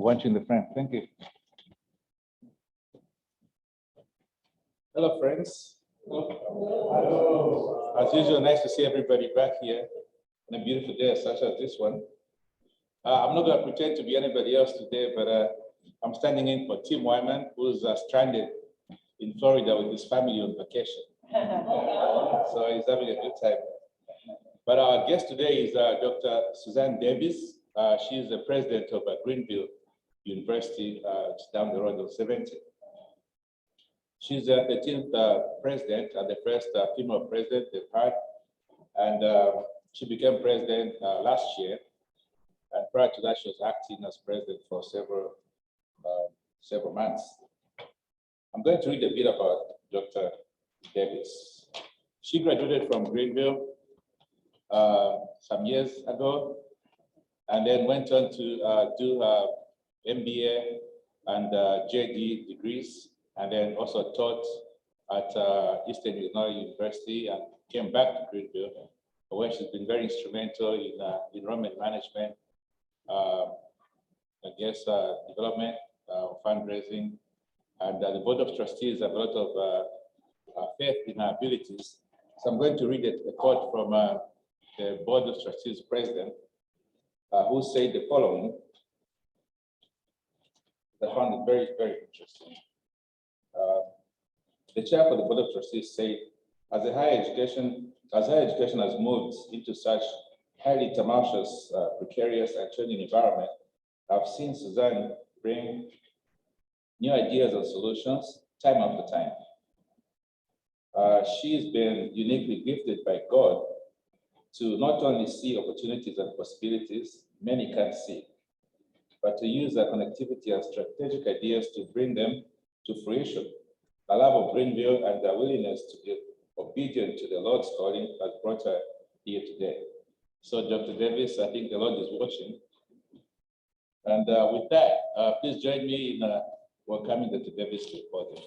One in the front. Thank you. Hello, friends. Hello. As usual, nice to see everybody back here on a beautiful day such as this one. I'm not going to pretend to be anybody else today, but I'm standing in for Tim Wyman, who's stranded in Florida with his family on vacation. So he's having a good time. But our guest today is Dr. Suzanne Davis. She's the president of Greenville University, it's down the road on 70. She's the 13th president and the first female president they've had. And she became president last year. And prior to that, she was acting as president for several months. I'm going to read a bit about Dr. Davis. She graduated from Greenville some years ago, and then went on to do her MBA and JD degrees, and then also taught at Eastern Illinois University and came back to Greenville, where she's been very instrumental in enrollment management, development, fundraising, and the Board of Trustees have a lot of faith in her abilities. So I'm going to read a quote from the Board of Trustees president, who said the following. I found it very, very interesting. The chair for the Board of Trustees said, as higher education has moved into such highly tumultuous, precarious, and changing environment, I've seen Suzanne bring new ideas and solutions time after time. She's been uniquely gifted by God to not only see opportunities and possibilities many can't see, but to use her connectivity and strategic ideas to bring them to fruition. Her love of Greenville and her willingness to be obedient to the Lord's calling has brought her here today. So Dr. Davis, I think the Lord is watching. And with that, please join me in welcoming Dr. Davis to the podium.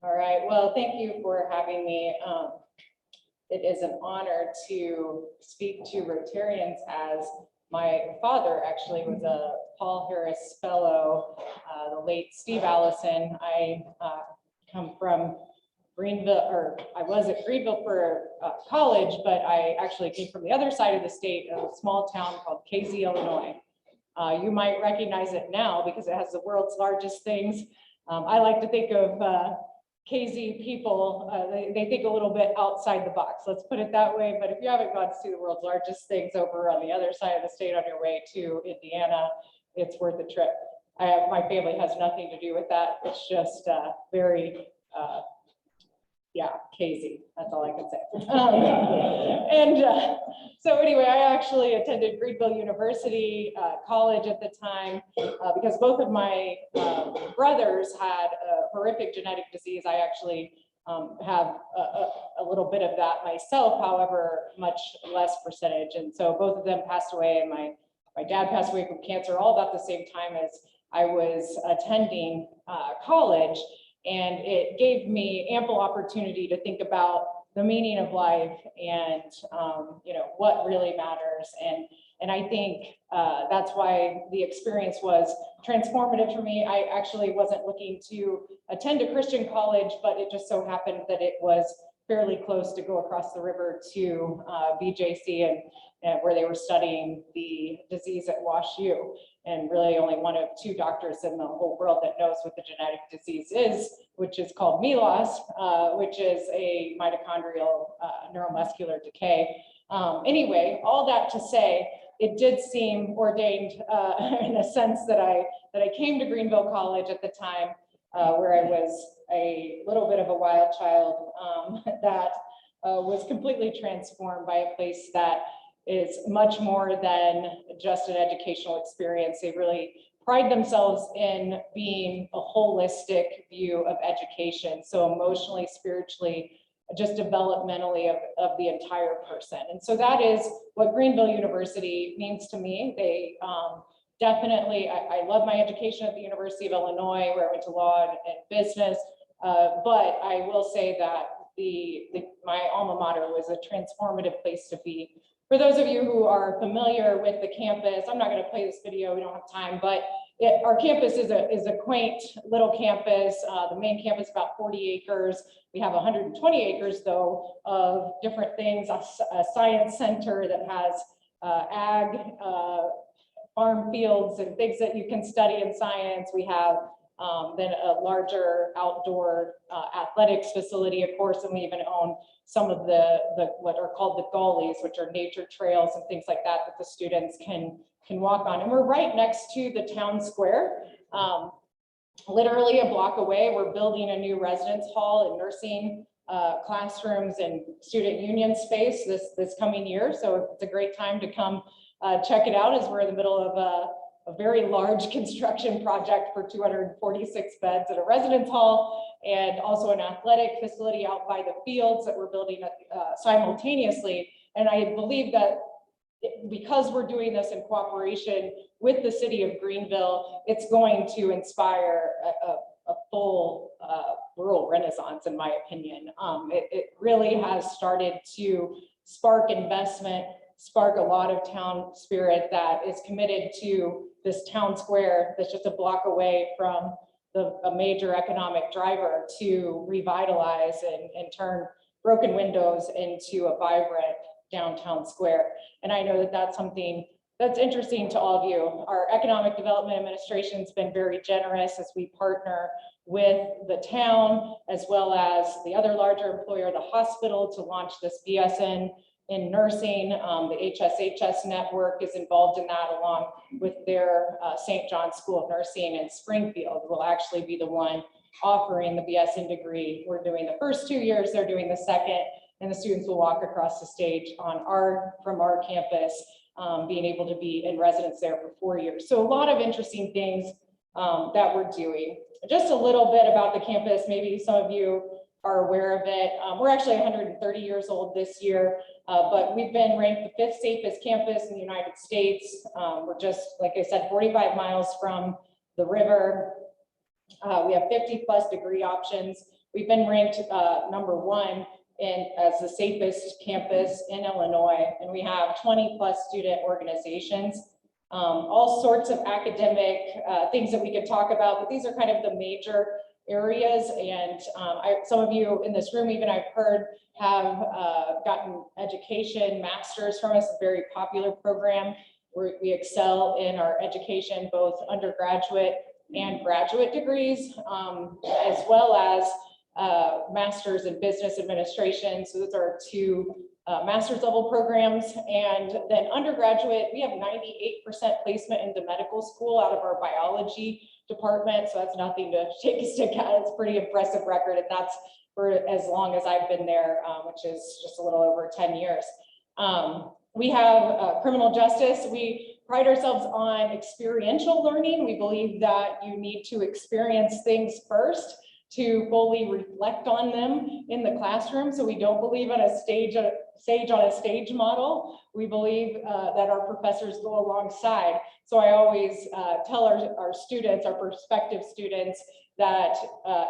All right, well, thank you for having me. It is an honor to speak to Rotarians, as my father actually was a Paul Harris Fellow, the late Steve Allison. I come from Greenville, or I was at Greenville for college, but I actually came from the other side of the state, a small town called Casey, Illinois. You might recognize it now because it has the world's largest things. I like to think of KZ people, they think a little bit outside the box, let's put it that way. But if you haven't gone to see the world's largest things over on the other side of the state on your way to Indiana, it's worth a trip. My family has nothing to do with that. It's just very, KZ, that's all I can say. So anyway, I actually attended Greenville University college at the time because both of my brothers had a horrific genetic disease. I actually have a little bit of that myself, however, much less percentage. And so both of them passed away, and my dad passed away from cancer all about the same time as I was attending college. And it gave me ample opportunity to think about the meaning of life and what really matters. And I think that's why the experience was transformative for me. I actually wasn't looking to attend a Christian college, but it just so happened that it was fairly close to go across the river to BJC. And where they were studying the disease at WashU. And really only one of two doctors in the whole world that knows what the genetic disease is, which is called MELAS, which is a mitochondrial neuromuscular decay. Anyway, all that to say, it did seem ordained in a sense that I came to Greenville College at the time, where I was a little bit of a wild child that was completely transformed by a place that is much more than just an educational experience. They really pride themselves in being a holistic view of education. So emotionally, spiritually, just developmentally of the entire person. And so that is what Greenville University means to me. They definitely, I love my education at the University of Illinois, where I went to law and business. But I will say that my alma mater was a transformative place to be. For those of you who are familiar with the campus, I'm not going to play this video, we don't have time, but our campus is a quaint little campus. The main campus is about 40 acres. We have 120 acres, though, of different things, a science center that has ag, farm fields and things that you can study in science. We have then a larger outdoor athletics facility, of course, and we even own some of the what are called the gullies, which are nature trails and things like that the students can walk on. And we're right next to the town square. Literally a block away, we're building a new residence hall and nursing classrooms and student union space this coming year. So it's a great time to come check it out, as we're in the middle of a very large construction project for 246 beds at a residence hall, and also an athletic facility out by the fields that we're building simultaneously. And I believe that because we're doing this in cooperation with the city of Greenville, it's going to inspire a full rural renaissance, in my opinion. It really has started to spark investment, spark a lot of town spirit that is committed to this town square that's just a block away from a major economic driver to revitalize and turn broken windows into a vibrant downtown square. And I know that that's something that's interesting to all of you. Our Economic Development Administration has been very generous as we partner with the town, as well as the other larger employer, the hospital, to launch this BSN in nursing. The HSHS network is involved in that, along with their St. John's School of Nursing in Springfield will actually be the one offering the BSN degree. We're doing the first 2 years, they're doing the second, and the students will walk across the stage from our campus, being able to be in residence there for 4 years. So a lot of interesting things that we're doing. Just a little bit about the campus, maybe some of you are aware of it. We're actually 130 years old this year, but we've been ranked the 5th safest campus in the United States. We're just, like I said, 45 miles from the river. We have 50+ degree options. We've been ranked #1 as the safest campus in Illinois, and we have 20+ student organizations. All sorts of academic things that we could talk about, but these are kind of the major areas. And some of you in this room, even I've heard, have gotten education masters from us, a very popular program where we excel in our education, both undergraduate and graduate degrees, as well as masters in business administration. So those are 2 master's level programs. And then undergraduate, we have 98% placement into medical school out of our biology department. So that's nothing to take a stick at. It's a pretty impressive record. And that's for as long as I've been there, which is just a little over 10 years. We have criminal justice. We pride ourselves on experiential learning. We believe that you need to experience things first to fully reflect on them in the classroom. So we don't believe in a sage on a stage model. We believe that our professors go alongside. So I always tell our students, our prospective students, that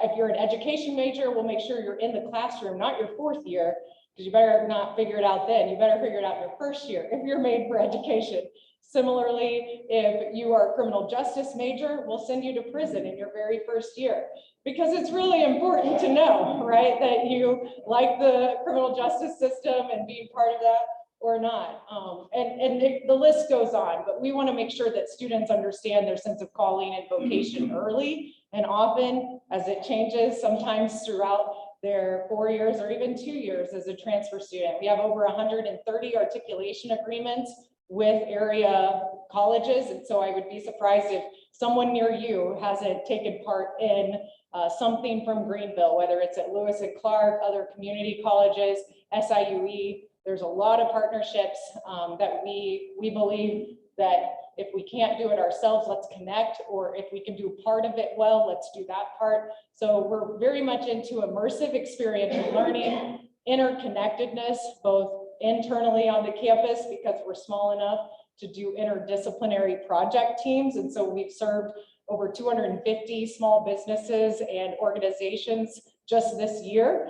if you're an education major, we'll make sure you're in the classroom, not your 4th year, because you better not figure it out then. You better figure it out your 1st year if you're made for education. Similarly, if you are a criminal justice major, we'll send you to prison in your very 1st year, because it's really important to know, right, that you like the criminal justice system and being part of that. or not. The list goes on, but we want to make sure that students understand their sense of calling and vocation early and often as it changes, sometimes throughout their 4 years or even 2 years as a transfer student. We have over 130 articulation agreements with area colleges. And so I would be surprised if someone near you hasn't taken part in something from Greenville, whether it's at Lewis and Clark, other community colleges, SIUE. There's a lot of partnerships that we believe that if we can't do it ourselves, let's connect, or if we can do part of it well, let's do that part. So we're very much into immersive experiential learning, interconnectedness, both internally on the campus because we're small enough to do interdisciplinary project teams. And so we've served over 250 small businesses and organizations just this year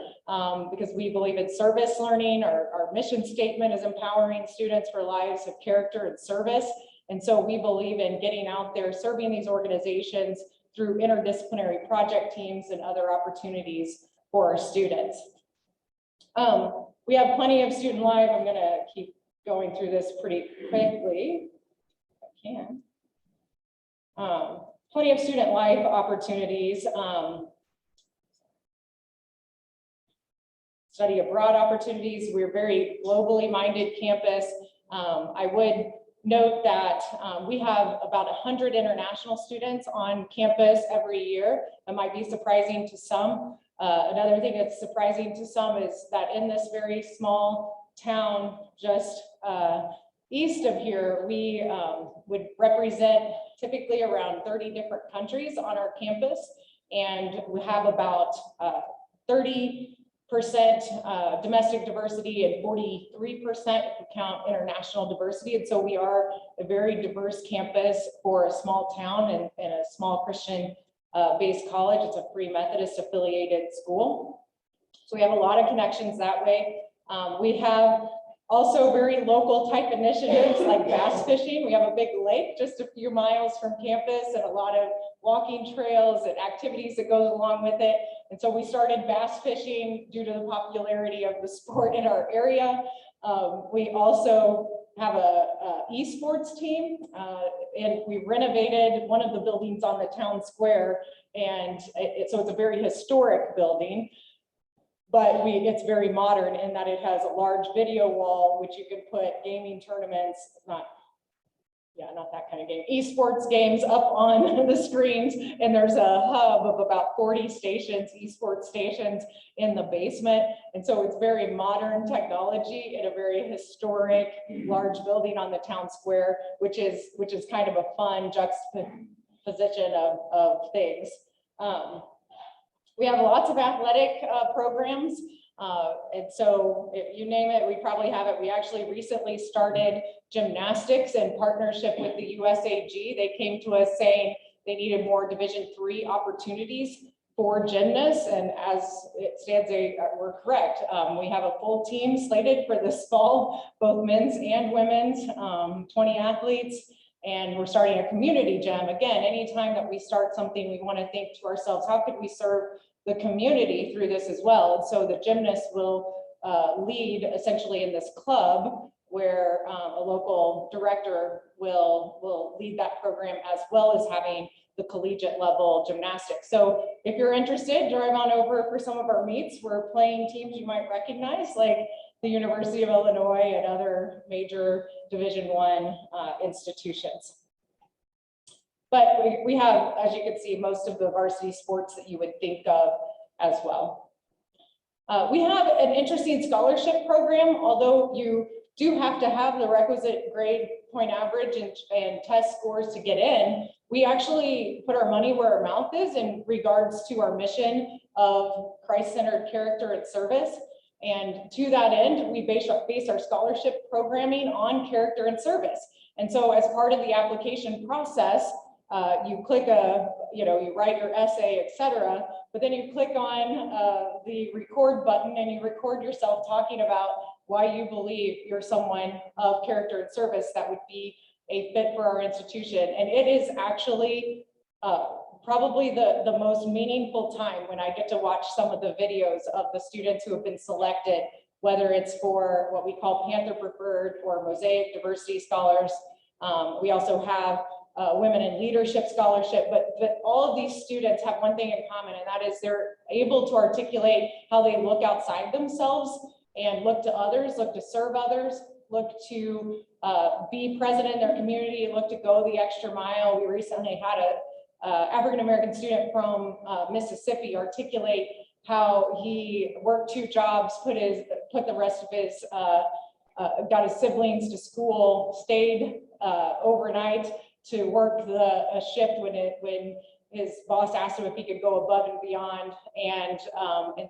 because we believe in service learning. Our mission statement is empowering students for lives of character and service. And so we believe in getting out there, serving these organizations through interdisciplinary project teams and other opportunities for our students. We have plenty of student life. I'm gonna keep going through this pretty quickly, if I can. Plenty of student life opportunities. Study abroad opportunities. We're very globally minded campus. I would note that we have about 100 international students on campus every year. That might be surprising to some. Another thing that's surprising to some is that in this very small town just east of here, we would represent typically around 30 different countries on our campus, and we have about 30% domestic diversity and 43% if you count international diversity. And so we are a very diverse campus for a small town and a small Christian based college. It's a Free Methodist affiliated school. So we have a lot of connections that way. We have also very local type initiatives like bass fishing. We have a big lake just a few miles from campus and a lot of walking trails and activities that goes along with it. And so we started bass fishing due to the popularity of the sport in our area. We also have a esports team and we renovated one of the buildings on the town square. And so it's a very historic building, but it's very modern in that it has a large video wall, which you can put gaming tournaments, not that kind of game, esports games up on the screens. And there's a hub of about 40 stations, esports stations in the basement. And so it's very modern technology in a very historic, large building on the town square, which is kind of a fun juxtaposition of things. We have lots of athletic programs. And so if you name it, we probably have it. We actually recently started gymnastics in partnership with the USAG. They came to us saying they needed more Division III opportunities for gymnasts. And as it stands, we're correct. We have a full team slated for this fall, both men's and women's, 20 athletes. And we're starting a community gym. Again, anytime that we start something, we want to think to ourselves, how could we serve the community through this as well? And so the gymnasts will lead essentially in this club where a local director will lead that program, as well as having the collegiate level gymnastics. So if you're interested, drive on over for some of our meets. We're playing teams you might recognize, like the University of Illinois and other major Division I institutions. But we have, as you can see, most of the varsity sports that you would think of as well. We have an interesting scholarship program, although you do have to have the requisite grade point average and test scores to get in. We actually put our money where our mouth is in regards to our mission of Christ-centered character and service. And to that end, we base our scholarship programming on character and service. And so as part of the application process, you click you write your essay, etc. But then you click on the record button and you record yourself talking about why you believe you're someone of character and service that would be a fit for our institution. And it is actually probably the most meaningful time when I get to watch some of the videos of the students who have been selected whether it's for what we call Panther Preferred or Mosaic Diversity Scholars. We also have Women in Leadership Scholarship, but all of these students have one thing in common, and that is they're able to articulate how they look outside themselves and look to others, look to serve others, look to be present in their community, look to go the extra mile. We recently had a African-American student from Mississippi articulate how he worked 2 jobs, put the rest of his, got his siblings to school, stayed overnight to work a shift when his boss asked him if he could go above and beyond, and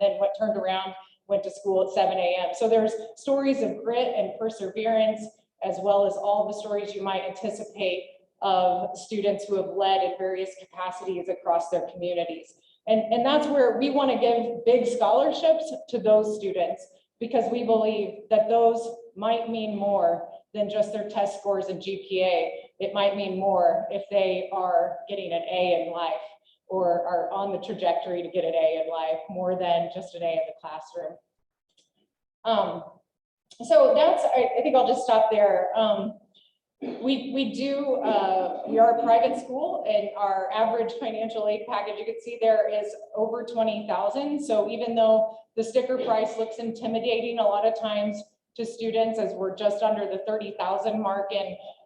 then turned around, went to school at 7 a.m. So there's stories of grit and perseverance, as well as all the stories you might anticipate of students who have led in various capacities across their communities. And that's where we want to give big scholarships to those students, because we believe that those might mean more than just their test scores and GPA. It might mean more if they are getting an A in life or are on the trajectory to get an A in life, more than just an A in the classroom. So that's, I think I'll just stop there. We are a private school, and our average financial aid package, you can see there, is over $20,000. So even though the sticker price looks intimidating a lot of times to students, as we're just under the 30,000 mark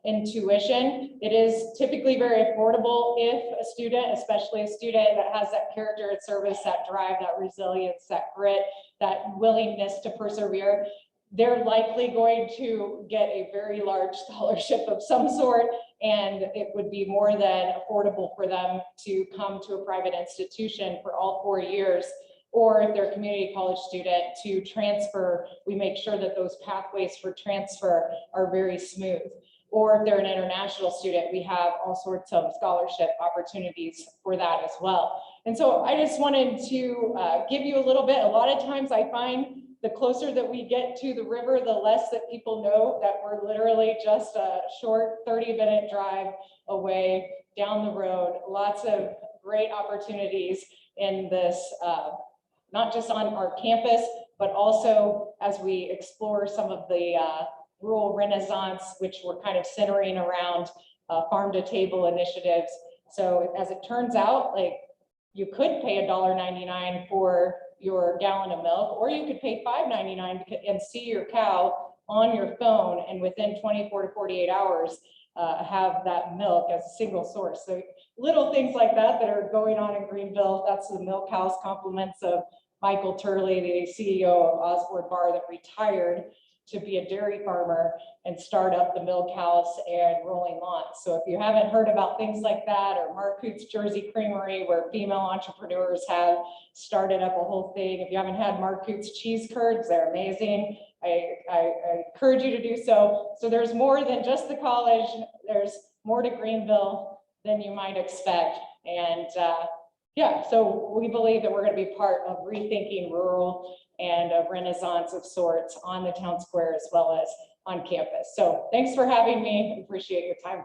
in tuition, it is typically very affordable if a student, especially a student that has that character and service, that drive, that resilience, that grit, that willingness to persevere, they're likely going to get a very large scholarship of some sort, and it would be more than affordable for them to come to a private institution for all 4 years. Or if they're a community college student, to transfer, we make sure that those pathways for transfer are very smooth. Or if they're an international student, we have all sorts of scholarship opportunities for that as well. And so I just wanted to give you a little bit. A lot of times I find the closer that we get to the river, the less that people know that we're literally just a short 30-minute drive away down the road. Lots of great opportunities in this, not just on our campus, but also as we explore some of the rural renaissance, which we're kind of centering around farm to table initiatives. So as it turns out, like, you could pay $1.99 for your gallon of milk, or you could pay $5.99 and see your cow on your phone, and within 24 to 48 hours have that milk as a single source. So little things like that are going on in Greenville. That's the Milk House compliments of Michael Turley, the CEO of Osborne Bar, that retired to be a dairy farmer and start up the Milk House and Rolling Lawns. So if you haven't heard about things like that, or Mark Hoot's Jersey Creamery, where female entrepreneurs have started up a whole thing. If you haven't had Mark Hoot's cheese curds, they're amazing. I encourage you to do so. So there's more than just the college. There's more to Greenville than you might expect. And yeah, so we believe that we're going to be part of rethinking rural and a renaissance of sorts on the town square as well as on campus. So thanks for having me. Appreciate your time.